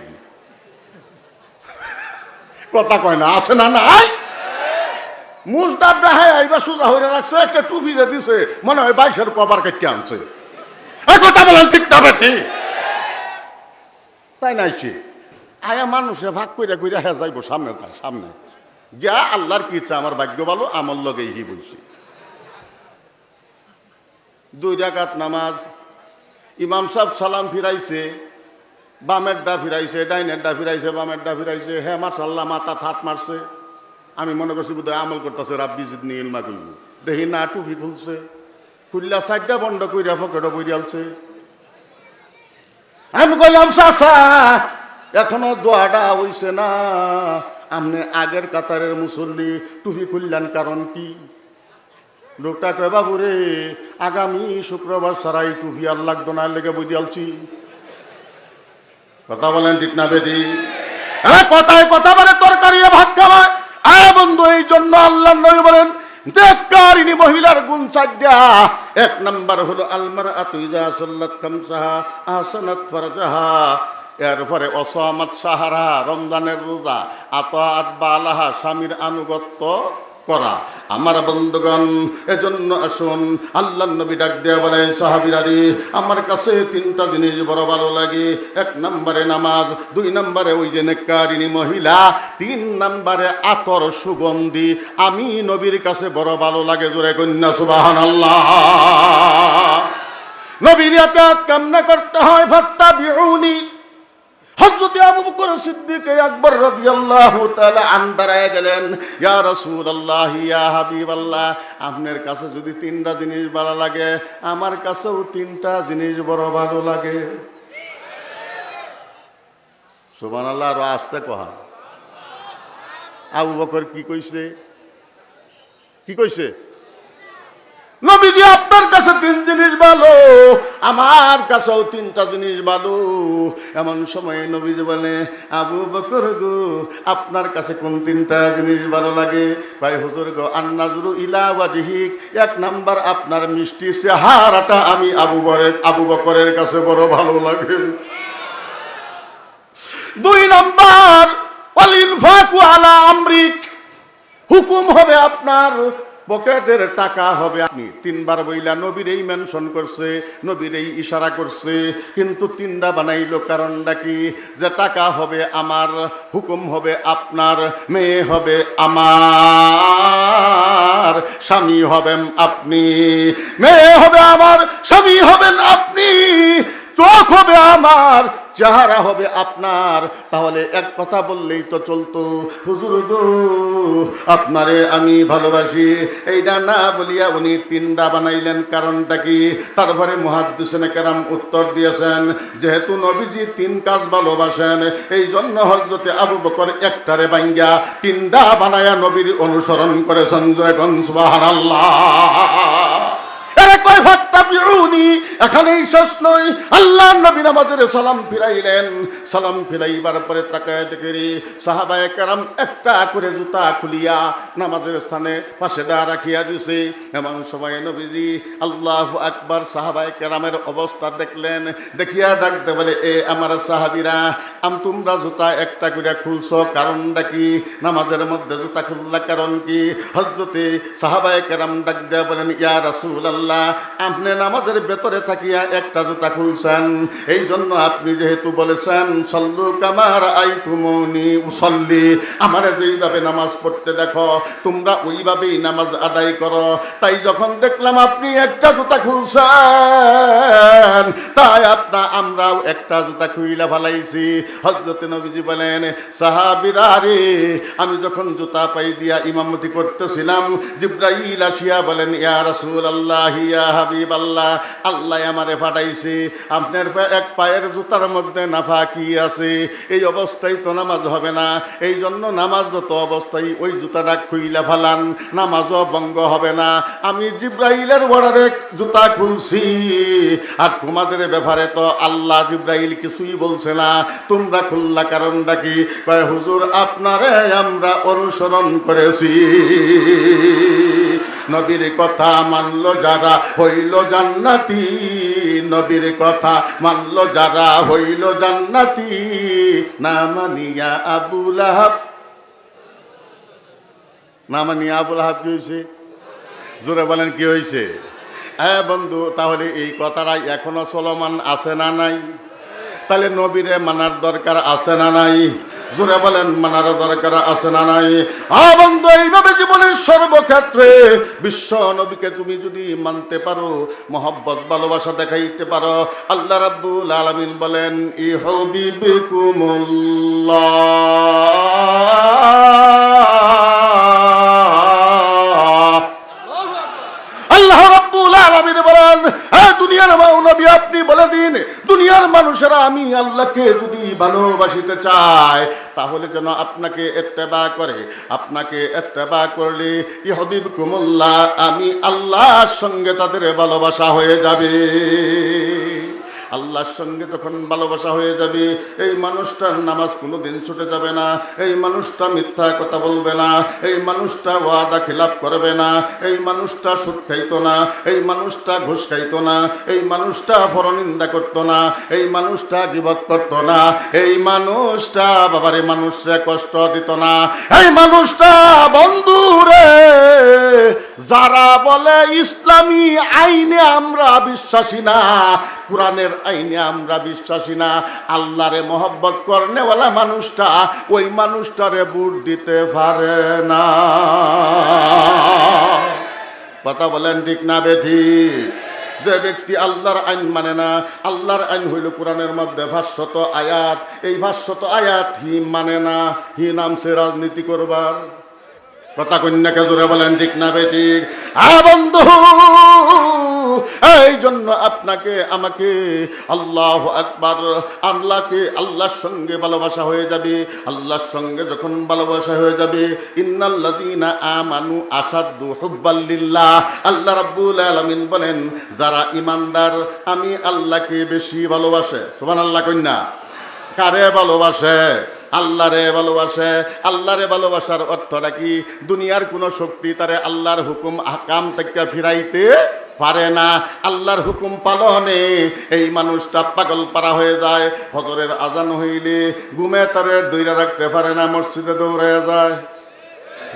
কথা কয় না? আছে না? নাই। মুজ ডাব ডাহাই আইবা সোজা হয়ে রাখছে, একটা টুপি যে দিছে, মনে হয় 22-এর কভার কেটে আনছে। এই কথা বলেন ঠিক না ঠিক? তাই নাইছে আয়া মানুষে ভাগ কইরা কইরা হ্যাঁ যাইব, সামনে যায়, সামনে গিয়া আল্লাহর কি ইচ্ছা, আমার ভাগ্য ভালো, আমল লগেই হি বলছি। 2 রাকাত নামাজ। ইমাম সাহেব সালাম ফিরাইছে, বামের ডা ফিরাইছে, ডাইনের ডা ফিরাইছে, বামের ডা ফিরাইছে। হ্যাঁ মাশাআল্লাহ, মাথা থাত মারছে। আমি মনে করছি বোধহয় আমল করতেছে, রাব্বি জিদনি ইলমা কইব। দেখি না, টুপি খুলছে, খুললা 4টা বন্ধ কইরা পকেটে বইরালছে। আমি কইলাম, চাচা এখনো দোয়াটা হইছে না, আপনি আগের কাতারের মুসল্লি, টুপি খুললেন কারণ কি? লোকটা কয়, বাবু রে, আগামী শুক্রবার সারাই টুপি আর লাগতো না, লেগে বইরালছি। কথা বলেন ঠিক না বেটি? কথায় কথা বলে তরকারি ভাত খাওয়ায়। আয় বন্ধু, এই জন্য আল্লাহ নবী বলেন, নেককারিনী মহিলার গুণ 4টা। 1 নাম্বার হলো আলমারআতু ইজা সাল্লাত খামসাহা আহসানাত ফারজাহা। এরপরে অসামাত সাহারা, রমজানের রোজা, আতাআত বালাহা, স্বামীর আনুগত্য করা। আমার বন্ধুগণ, এজন্য আসুন, আল্লাহর নবী ডাক দেয়া বলে, সাহাবীরা রে, আমার কাছে 3টা জিনিস বড় ভালো লাগে। 1 নম্বরে নামাজ, 2 নম্বরে ওই যে নেককারিনী মহিলা, 3 নম্বরে আতর সুগন্ধি। আমি নবীর কাছে বড় ভালো লাগে। জোরে কন্যা সুবহানাল্লাহ। নবীর আতাত কামনা করতে হয়, ফাত্তাবিউনি, হযরত আবু বকর সিদ্দিক আকবর রাদিয়াল্লাহু তাআলা আনহু দাঁড়ায় গেলেন, ইয়া রাসূলুল্লাহ, ইয়া হাবিবাল্লাহ, আপনার কাছে যদি তিনটা জিনিস ভালো লাগে, আমার কাছেও তিনটা জিনিস বড় ভালো লাগে। সুবহানাল্লাহ। আর আস্তে কহা। আবু বকর কি কইছে? কি কইছে? নবীজি আপনার কাছে তিন জিনিস ভালো, আমার কাছেও তিনটা জিনিস ভালো। এমন সময় নবীজি বলে, আবু বকর গো, আপনার কাছে কোন তিনটা জিনিস ভালো লাগে? ভাই হুজুর গো, আন্নাজরু ইলা ওয়াজহিক, এক নাম্বার আপনার মিষ্টি চেহারাটা আমি আবু বকরের কাছে বড় ভালো লাগে। দুই নাম্বার ওয়াল ইনফাকু আলা আমরিক, হুকুম হবে আপনার, পকেটের টাকা হবে আপনি। তিনবার বইলা নবীর এই মেনশন করছে, নবীর এই ইশারা করছে, কিন্তু তিনটা বানাইলো কারণটা কি? যে টাকা হবে আমার, হুকুম হবে আপনার, মেয়ে হবে আমার, স্বামী হবেন আপনি। মেয়ে হবে আমার, স্বামী হবেন আপনি, চোখ হবে আমার, চেহারা হবে আপনার। তাহলে এক কথা বললেই তো চলতো, হুজুর গো, আপনারে আমি ভালোবাসি। এইটা না বলিয়া উনি তিনটা বানাইলেন, কারণটা কি? তারপরে মুহাদ্দিসিনে কেরাম উত্তর দিয়েছেন, যেহেতু নবীজি তিন কাজ ভালোবাসেন, এই জন্য হযরতে আবু বকর একটারে ভাঙ্গা তিনটা বানায়া নবীর অনুসরণ করেছেন। জয়গণ সুবহানাল্লাহ। এখানেই শেষ নয়, আল্লাহ নবী নামাজের সালাম ফিরাইলেন। সালাম ফিরাইবার পরে তাকায় দেখি সাহাবায়ে কেরাম একটা করে জুতা খুলিয়া নামাজের স্থানে পাশে দা রাখিয়া দিছে। এমন সময় নবীজি আল্লাহু আকবার, সাহাবায়ে কেরামের অবস্থা দেখলেন, দেখিয়া ডাকতে বলে, এ আমার সাহাবীরা, তোমরা জুতা একটা করে খুলছো, কারণটা কি? নামাজের মধ্যে জুতা খুললা কারণ কি? হযরতে সাহাবায়ে কেরাম ডাক দেয়া বলেন, ইয়া রাসূলুল্লাহ, আপনি নামাজের ভেতরে থাকিয়া একটা জুতা খুলছেন, এই জন্য আপনি যেহেতু বলেছেন সল্লু কামা রাআইতুমুনি উসাল্লি, আমারে যেইভাবে নামাজ পড়তে দেখো তোমরা ওইভাবেই নামাজ আদায় করো। তাই যখন দেখলাম আপনি একটা জুতা খুলছেন, তাই আমরাও একটা জুতা খুইলা ফেলাইছি। হযরত নবীজি বলেন, সাহাবীরা রে, আমি যখন জুতা পাই দিয়া ইমামতি করতেছিলাম, জিবরাইল আসিয়া বলেন, ইয়া রাসূলুল্লাহ, ইয়া হাবিবাল্লাহ, আল্লাহ আমারে পাঠাইছে, আপনার এক পায়ের জুতার মধ্যে নাফাকি আছে, এই অবস্থায় তো নামাজ হবে না, এই জন্য নামাজরত অবস্থায় ওই জুতাটা খুইলা ফেলান, নামাজও ভঙ্গ হবে না। আমি জিবরাইলের অর্ডারে জুতা খুলছি, আর তোমাদের ব্যাপারে তো আল্লাহ জিবরাইল কিছুই বলছে না, তোমরা খুললা কারণটা কি? কয় হুজুর, আপনারে আমরা অনুসরণ করেছি। নবীর কথা মানলো যারা হইল জান্নাতি, নবীর কথা মানলো যারা হইল জান্নাতি, না মানিয়া আবু লাহাব, না মানিয়া আবু লাহাব কি হয়েছে? জোরে বলেন, কি হয়েছে? হ্যাঁ বন্ধু, তাহলে এই কথাটা এখনো চলমান আছে না নাই? তাহলে নবীরে মানার দরকার আছে না নাই? জোরে বলেন, মানার দরকার আছে না নাই? বন্ধু, এইভাবে জীবনের সর্বক্ষেত্রে বিশ্ব নবীকে তুমি যদি মানতে পারো, মহব্বত ভালোবাসা দেখাইতে পারো, আল্লাহ রাব্বুল আলামিন বলেন, ইউহিব্বুকুমুল্লাহ। আল্লাহ রাব্বুল আলামিন বলেন, দুনিয়ার নবী আপনি বলে দিন, দুনিয়ার মানুষেরা আমি আল্লাহকে যদি ভালোবাসিতে চায়, তাহলে যেন আপনাকে ইত্তেবা করে। আপনাকে ইত্তেবা করলে ইউহিব্বুকুমুল্লাহ, আমি আল্লাহর সঙ্গে তাদের ভালোবাসা হয়ে যাবে। আল্লাহর সঙ্গে যখন ভালোবাসা হয়ে যাবে, এই মানুষটার নামাজ কোনোদিন ছুটে যাবে না, এই মানুষটা মিথ্যা কথা বলবে না, এই মানুষটা ওয়াদা খিলাফ করবে না, এই মানুষটা সুদ খাইতো না, এই মানুষটা ঘুষ খাইতো না, এই মানুষটা পরনিন্দা করতো না, এই মানুষটা গীবত করতো না, এই মানুষটা বাবারে মানুষরে কষ্ট দিত না, এই মানুষটা বন্ধুরে যারা বলে ইসলামী আইনে আমরা বিশ্বাসী না, কোরআনের আইনে আমরা বিশ্বাসী না, আল্লাহরে মহব্বত করনেওয়ালা মানুষটা ওই মানুষটারে ভোট দিতে পারে না। কথা বলেন ঠিক না বেঠিক? যে ব্যক্তি আল্লাহর আইন মানে না, আল্লাহর আইন হইল কোরআনের মধ্যে 500 আয়াত, এই 500 আয়াত হি মানে না, হি নামছে রাজনীতি করবার। কথা কন্যাকে জোরে বলেন ঠিক না বেঠিক? বন্ধু, এই জন্য আপনাকে আমাকে আল্লাহু আকবার, আল্লাহকে আল্লাহর সঙ্গে ভালোবাসা হয়ে যাবে। আল্লাহর সঙ্গে যখন ভালোবাসা হয়ে যাবে, ইন্নাল্লাযীনা আমানু আসাদ্দু হুব্বাল লিল্লাহ, আল্লাহ রাব্বুল আলামিন বলেন যারা ঈমানদার আমি আল্লাহকে বেশি ভালোবাসে। সুবহানাল্লাহ কন্যা। কারে ভালোবাসে? আল্লাহরে ভালোবাসে। আল্লাহরে ভালোবাসার অর্থটা কি? দুনিয়ার কোনো শক্তি তারে আল্লাহর হুকুম আহকাম থেকে ফিরাইতে পারে না। আল্লাহর হুকুম পালনে এই মানুষটা পাগল পারা হয়ে যায়। ফজরের আজান হইলে ঘুমে তারে দইরা রাখতে পারে না, মসজিদে দৌড়ে যায়।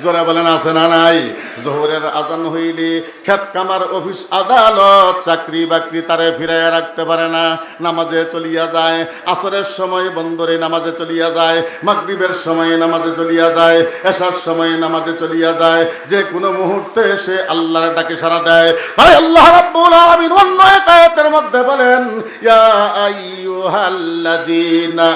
জোরে বলেন আছে না নাই? জোহরের আজান হইলে খেত কামার অফিস আদালত চাকরি বাকরি তারে ফিরাইয়া রাখতে পারে না, নামাজে চলিয়া যায়। আসরের সময় বন্দরে নামাজে চলিয়া যায়, মাগরিবের সময় নামাজে চলিয়া যায়, এশার সময় নামাজে চলিয়া যায়। যে কোনো মুহূর্তে সে আল্লাহর ডাকে সাড়া দেয়। তাই আল্লাহ রাব্বুল আলামিন অন্য এক আয়াতের মধ্যে বলেন ইয়া আইয়ুহাল্লাযীনা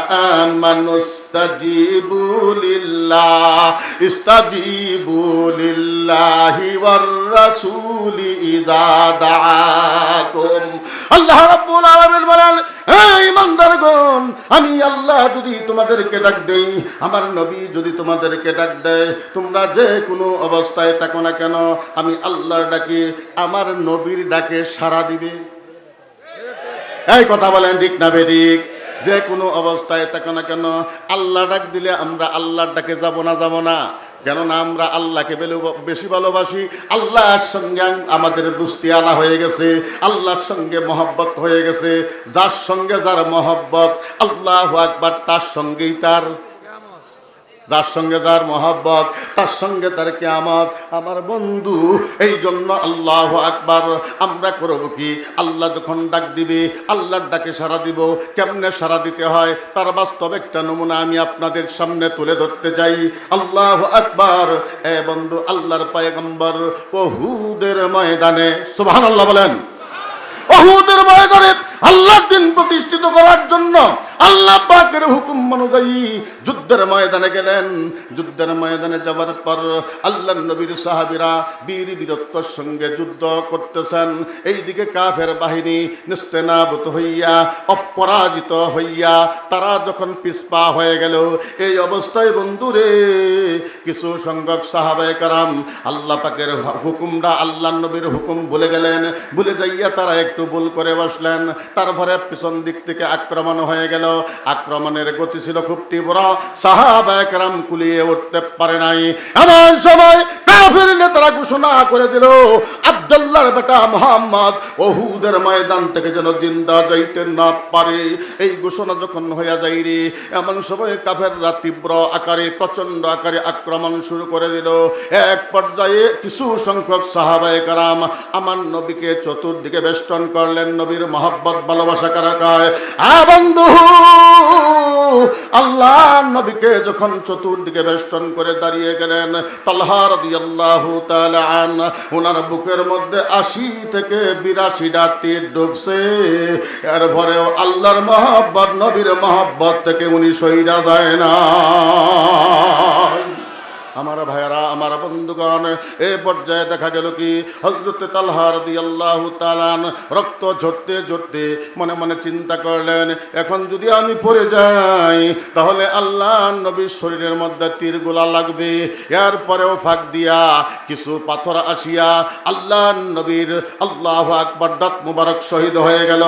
আমানুস্তাজিবু লিল্লাহ ইস্তাজিবু লিল্লাহি ওয়ার রাসূলি ইযা দাআকুম। আল্লাহ রাব্বুল আলামিন বলেন হে ঈমানদারগণ, আমি আল্লাহ যদি তোমাদেরকে ডাক দেই, আমার নবী যদি তোমাদেরকে ডাক দেয়, তোমরা যে কোনো অবস্থায় থাকো না কেন আমি আল্লাহর ডাকে, আমার নবীর ডাকে সাড়া দিবে। এই কথা বলেন ঠিক না বেঠিক? যে কোনো অবস্থায় থাকো না কেন আল্লাহ ডাক দিলে আমরা আল্লাহর ডাকে যাব না? যাব না। কেননা আমরা আল্লাহকে বেশি ভালোবাসি। আল্লাহর সঙ্গে আমাদের দুস্তি আলা হয়ে গেছে, আল্লাহর সঙ্গে মহব্বত হয়ে গেছে। যার সঙ্গে যার মহব্বত, আল্লাহু আকবার, তার সঙ্গেই তার, যার সঙ্গে যার মহব্বত তার সঙ্গে তার কিয়ামত। আমার বন্ধু, এই জন্য আল্লাহু আকবার আমরা করব কি? আল্লাহ যখন ডাক দিবে আল্লাহর ডাকে সাড়া দিব। কেমনে সাড়া দিতে হয় তার বাস্তব একটা নমুনা আমি আপনাদের সামনে তুলে ধরতে চাই। আল্লাহু আকবার। এ বন্ধু, আল্লাহর পয়গম্বর উহুদের ময়দানে, সুবহানাল্লাহ বলেন, উহুদের ময়দানে আল্লাহর দ্বীন প্রতিষ্ঠিত করার জন্য আল্লাহ পাকের হুকুম অনুযায়ী যুদ্ধের ময়দানে গেলেন। যুদ্ধের ময়দানে যাবার পর আল্লাহর নবীর সাহাবীরা বীর বীরত্বের সঙ্গে যুদ্ধ করতেছেন। এইদিকে কাফের বাহিনী নিস্তেনাবুত হইয়া, অপরাজিত হইয়া তারা যখন পিছপা হয়ে গেল, এই অবস্থায় বন্ধুরে কিছু সংখ্যক সাহাবায়ে কেরাম আল্লাহ পাকের হুকুমটা, আল্লাহর নবীর হুকুম ভুলে গেলেন। ভুলে যাইয়া তারা একটু ভুল করে বসলেন। তারপরে পিছন দিক থেকে আক্রমণ হয়ে গেল। আক্রমণের গতি ছিল খুব তীব্র, সাহাবায়ে কেরাম কুলিয়ে উঠতে পারে নাই। এমন সময় কাফের নেতারা ঘোষণা করে দিল আব্দুল্লাহর বেটা মুহাম্মদ উহুদের ময়দান থেকে যেন জিন্দা যাইতে না পারে। এই ঘোষণা যখন হইয়া যায় রে, এমন সময় কাফেররা তীব্র আকারে, প্রচন্ড আকারে আক্রমণ শুরু করে দিল। এক পর্যায়ে কিছু সংখ্যক সাহাবায়ে কেরাম আমার নবীকে চতুর্দিকে বেষ্টন করলেন। নবীর মহব্বত ভালোবাসা কারা কয়? বন্ধু, আল্লাহ নবীকে যখন চতুর্দিকে বেষ্টন করে দাঁড়িয়ে গেলেন, তালহা রাদিয়াল্লাহু তাআলা আনহু ওনার বুকের মধ্যে 80 থেকে 82টা তীর ঢুকছে। এরপরেও আল্লাহর মহব্বত, নবীর মহব্বত থেকে উনি সইরা যায় না। আমার ভাইরা, আমার বন্ধুগণ, এই পর্যায়ে দেখা গেল কি হযরত তালহা রাদিয়াল্লাহু তাআলা রক্ত ঝরতে ঝরতে মনে মনে চিন্তা করলেন, এখন যদি আমি পড়ে যাই তাহলে আল্লাহ নবীর শরীরের মধ্যে তীরগুলা লাগবে। এরপরেও ফাঁক দিয়া কিছু পাথর আসিয়া আল্লাহ নবীর, আল্লাহু আকবার, দাঁত মুবারক শহীদ হয়ে গেল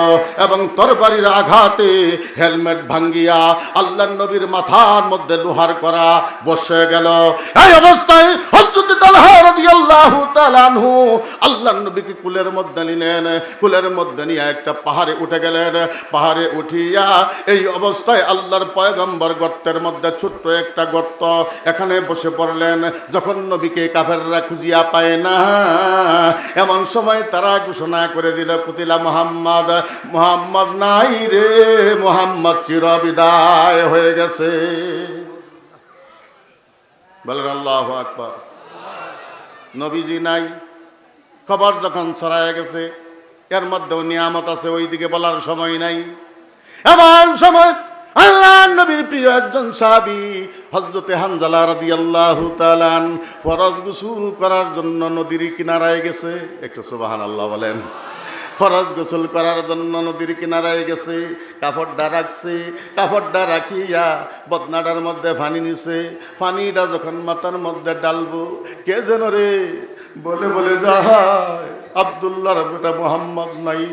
এবং তরবারির আঘাতে হেলমেট ভাঙ্গিয়া আল্লাহ নবীর মাথার মধ্যে লোহার করা বসে গেল। এই অবস্থায় হযরত তালহা রাদিয়াল্লাহু তাআলা আনহু আল্লাহর নবীকে কুলের মধ্যে নিলেন। কুলের মধ্যে নিয়ে একটা পাহাড়ে উঠে গেলেন। পাহাড়ে উঠিয়া এই অবস্থায় আল্লাহর পয়গম্বর গর্তের মধ্যে ছোট্ট একটা গর্ত, এখানে বসে পড়লেন। যখন নবীকে কাফেররা খুঁজিয়া পায় না, এমন সময় তারা ঘোষণা করে দিল কুতিলা মুহাম্মদ, মুহাম্মদ নাই রে, মুহাম্মদ চিরবিদায় হয়ে গেছে। বলেন আল্লাহু আকবার। নবীজি নাই, খবর যখন ছড়ায় গেছে, এর মধ্যেও নিয়ামত আছে, ওইদিকে বলার সময় নাই। এমন সময় আল্লাহ নবীর প্রিয় একজন সাহাবী হযরতে হানজালা রাদিয়াল্লাহু তাআলা ফরজ গোসল করার জন্য নদীর কিনারায় গেছে। একটু সুবহানাল্লাহ বলেন। ফরজ গোসল করার জন্য নদীর কিনারায় গেছে, কাপড়টা রাখছে, কাপড়টা রাখিয়া বদনাটার মধ্যে পানি নিছে। পানিটা যখন মাথার মধ্যে ডালবো, কে যেন রে বলে বলে যায় আব্দুল্লাহর বেটা মুহাম্মদ নাই,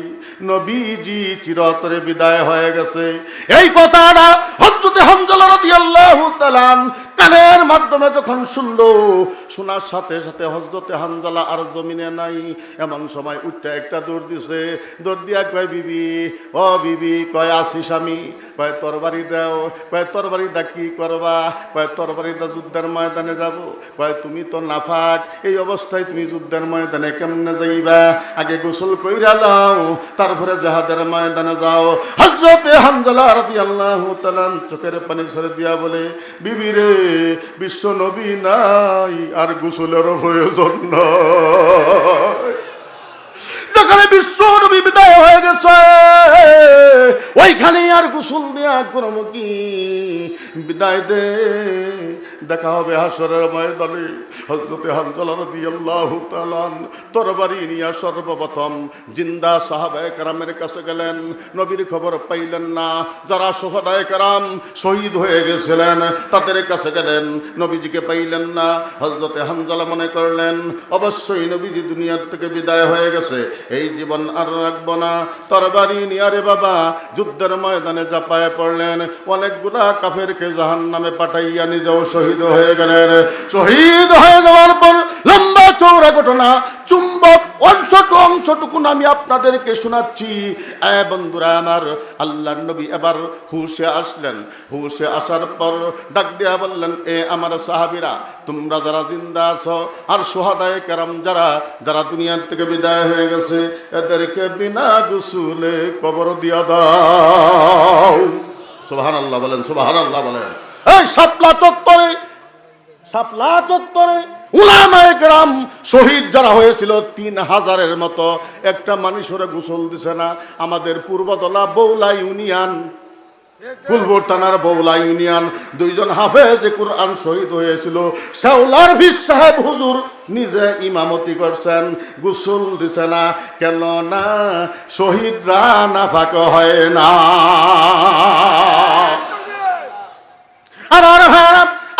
নবীজি চিরতরে বিদায় হয়ে গেছে। এই কথাটা হযরতে হানজালা রাদিয়াল্লাহু তাআলা কানের মাধ্যমে যখন শুনলো, শোনার সাথে সাথে হযরতে হানজালা আর জমিনে নাই। এমন সময় উঠতে একটা দৌড় দিছে, দৌড় দিয়া কয় বিবি, ও বিবি, কয় আসিস আমি, কয় তরবারি দাও, কয় তরবারি দা কি করবা, কয় তরবারি দা যুদ্ধের ময়দানে যাব, কয় তুমি তো নাফাক, এই অবস্থায় তুমি যুদ্ধের ময়দানে কেমনে যাইবা, আগে গোসল কইরা লাও তারপরে জিহাদের ময়দানে যাও। হযরতে হানজালা রাদিয়াল্লাহু তাআলা চোখের পানি ছেড়ে দিয়া বলে, বিবি রে, বিশ্ব নবী নাই, আর গোসলেরও প্রয়োজন নাই। যেখানে বিশ্ব নবী বিদায় হয়ে গেছে, ওইখানে আর গোসল দেয়া করব কি? বিদায় দে, দেখা হবে হাসরের ময়দানে। হযরতে হানজালা রাদিয়াল্লাহু তাআলা তরবারি নিয়ে সর্বপ্রথম জিন্দা সাহাবায়ে কেরামের কাছে গেলেন, নবীর খবর পাইলেন না। যারা শুহাদায়ে কেরাম শহীদ হয়ে গেছিলেন তাদের কাছে গেলেন, নবীজিকে পাইলেন না। হযরতে হানজালা মনে করলেন অবশ্যই নবীজি দুনিয়ার থেকে বিদায় হয়ে গেছে, এই জীবন আর রাখবো না। তরবারি নিয়ে রে বাবা যুদ্ধের ময়দানে চাপায় পড়লেন। অনেকগুলা কাফেরকে জাহান্নামে পাঠাইয়া নিজেও শহীদ হয়ে গেলেন। শহীদ হয়ে যাওয়ার পর লম্বা চৌড়া ঘটনা, চুম্বক অংশটুকু আমি আপনাদেরকে শোনাচ্ছি। বন্ধুরা আমার, আল্লাহর নবী এবার হুশে আসলেন। হুশে আসার পর ডাক দিয়া বললেন, এ আমার সাহাবীরা, তোমরা যারা জিন্দা আছো আর শুহাদায়ে কেরাম যারা যারা দুনিয়ার থেকে বিদায় হয়ে গেছে, এদেরকে বিনা গোসলে কবর দিয়া দাও। সুবহানাল্লাহ বলেন, সুবহানাল্লাহ বলেন। এই শাপলা চত্বরে উলামায়ে কেরাম শহীদ যারা হয়েছিল ৩,০০০-এর মতো, একটা মানুষের গোসল দিছে না। আমাদের পূর্বতলা বৌলা ইউনিয়ন, ফুলপুর থানার বৌলা ইউনিয়ন, দুইজন হাফেজ কুরআন শহীদ হয়েছিল। শেওলার ভিস সাহেব হুজুর নিজে ইমামতি করছেন, গোসল দিছে না। কেন না? শহীদরা নাফাক হয় না।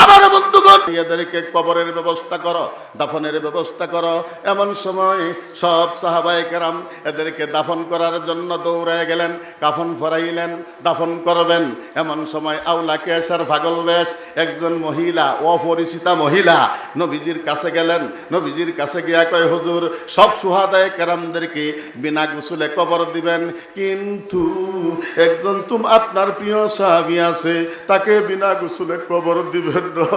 আমার বন্ধুগণ, এদেরকে কবরের ব্যবস্থা করো, দাফনের ব্যবস্থা করো। এমন সময় সব সাহাবায়ে কেরাম এদেরকে দাফন করার জন্য দৌড়ায় গেলেন, কাফন ফরাইলেন, দাফন করবেন। এমন সময় আউলা কেশার পাগল বেশ একজন মহিলা, অপরিচিতা মহিলা নবীজির কাছে গেলেন। নবীজির কাছে গিয়া কয়, হুজুর, সব শুহাদায়ে কেরামদেরকে বিনা গোসলে কবর দিবেন, কিন্তু একজন আপনার প্রিয় সাহাবী আছে, তাকে বিনা গোসলে কবর দিবেন না।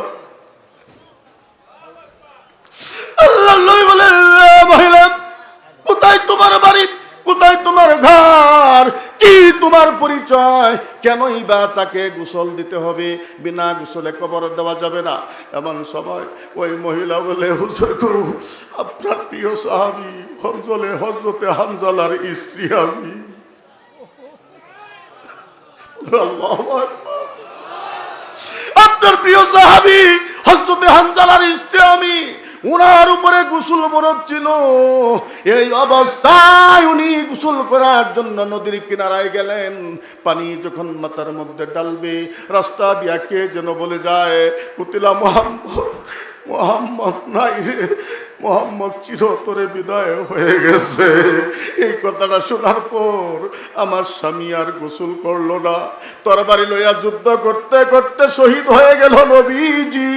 আল্লাহ বলে, মহিলা, কোথায় তোমার বাড়ি, কোথায় তোমার ঘর, কি তোমার পরিচয়, কেনই বা তাকে গোসল দিতে হবে, বিনা গোসলে কবর দেওয়া যাবে না? এমন সময় ওই মহিলা বলে, হুজুর গো, আপনার প্রিয় সাহাবী হযরতে হানজালার স্ত্রী আমি। আল্লাহু আকবার। আপনার প্রিয় সাহাবী হযরতে হানজালার স্ত্রী আমি, উনার উপরে গোসল ফরজ ছিল। এই অবস্থায় উনি গোসল করার জন্য নদীর কিনারায় গেলেন। পানি যখন মাথার মধ্যে ডালবে, রাস্তা দিয়া কে যেন বলে যায়, কুতিলা মোহাম্মদ নাই রে, মোহাম্মদ চিরতরে বিদায় হয়ে গেছে। এই কথাটা শোনার পর আমার স্বামী আর গোসল করলো না। তরবারি লইয়া যুদ্ধ করতে করতে শহীদ হয়ে গেল নবীজি।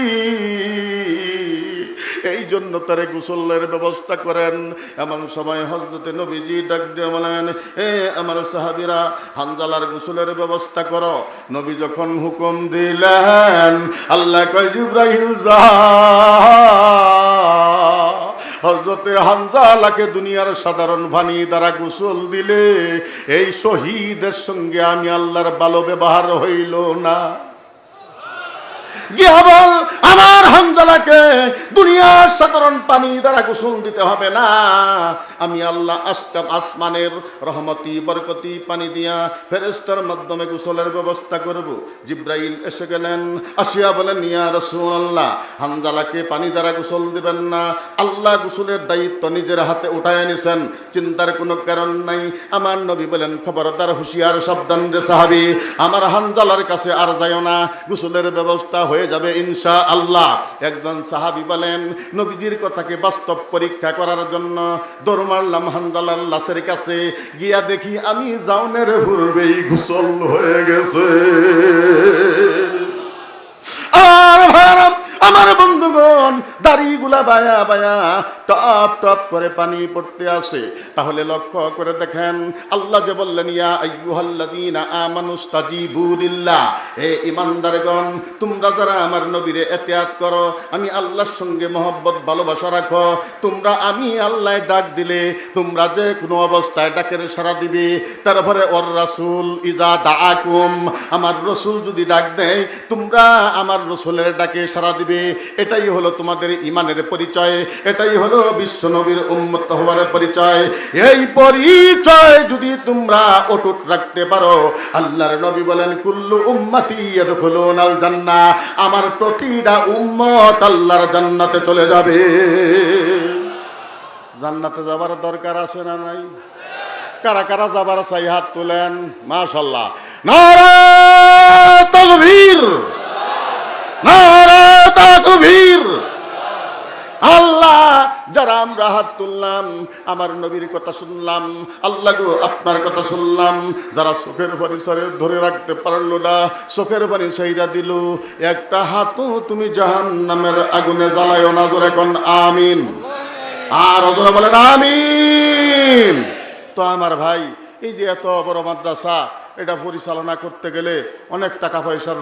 এই জন্য তারে গোসলের ব্যবস্থা করেন। এমন সময় হযরতে নবীজি ডাক দিয়ে বলেন, এ আমার সাহাবীরা, হানজালার গোসলের ব্যবস্থা করো। নবী যখন হুকুম দিলেন, আল্লাহ কয়, জিবরাইল যা, হযরতে হানজালাকে দুনিয়ার সাধারণ পানি দ্বারা গোসল দিলে এই শহীদের সঙ্গে আমি আল্লাহর ভালো ব্যবহার হইল না। গিয়া বল, আমার হানজালা হানজালাকে দুনিয়ার সাধারণ পানি দ্বারা গোসল দিতে হবে না, আমি আল্লাহ আসমানের রহমতি বরকতি পানি দিয়া ফেরেশতার মাধ্যমে গোসলের ব্যবস্থা করব। জিব্রাইল এসে গেলেন, আসিয়া বলেন, ইয়া রাসূলুল্লাহ, হানজালাকে পানি দ্বারা গোসল দিবেন না, আল্লাহ গোসলের দায়িত্ব নিজের হাতে উঠায় নিছেন, চিন্তার কোনো কারণ নাই। আমার নবী বলেন, খবরদার, হুঁশিয়ার, সাবধান রে সাহাবী, আমার হানজালার কাছে আর যাইও না, গোসলের ব্যবস্থা হয়ে যাবে ইনশাআল্লাহ। একজন সাহাবী বলেন, নবীজির কথাকে বাস্তব পরীক্ষা করার জন্য দৌড় মারলাম হানজালার লাশের কাছে, গিয়া দেখি আমি জাউনের পূর্বেই গোসল হয়ে গেছে। আমার বন্ধুগণ, দাড়িগুলা বায়া বায়া টপ টপ করে পানি পড়তে আসে। তাহলে লক্ষ্য করে দেখেন, আল্লাহ যে বললেন, ইয়া আইয়ুহাল্লাযীনা আমানুস্তাজিবু লিল্লাহ, হে ঈমানদারগণ, তোমরা যারা আমার নবীরে ইতিআত করো, আমি আল্লাহর সঙ্গে মহব্বত ভালোবাসা রাখো, তোমরা আমি আল্লাহ ডাক দিলে তোমরা যে কোনো অবস্থায় ডাকের সাড়া দিবে। তারপরে ওর রাসূল ইজা দাআকুম, আমার রাসূল যদি ডাক দেয়, তোমরা আমার রাসূলের ডাকে সাড়া দিবে। এটাই হলো তোমাদের ঈমানের পরিচয়, এটাই হলো বিশ্ব নবীর উম্মত হওয়ার পরিচয়। এই পরিচয় যদি তোমরা অটুট রাখতে পারো, আল্লাহর নবী বলেন, কুল্লু উম্মতি ইয়াদখুলুনাল জান্নাহ, আমার প্রতিটা উম্মত আল্লাহর জান্নাতে চলে যাবে। জান্নাতে যাবার দরকার আছে না নাই? কারা কারা যাবার চাই হাত তুলেন। মাশাআল্লাহ, নারা তাকবীর, নারা তাকবীর। আল্লাহ, যারা আমরা হাত তুললাম, আমার নবীর কথা শুনলাম, আল্লাহ গো আপনার কথা শুনলাম, যারা চোখের পানি ধরে রাখতে পারলো না, চোখের পানি ছাইরা দিল, একটা হাতও তুমি জাহান্নামের আগুনে জ্বালায়ও না। জোরে কোন আমিন, আর ওজোরে বলেন আমিন। তো আমার ভাই, এই যে এত বড় মাদ্রাসা, এটা পরিচালনা করতে গেলে অনেক টাকা পয়সার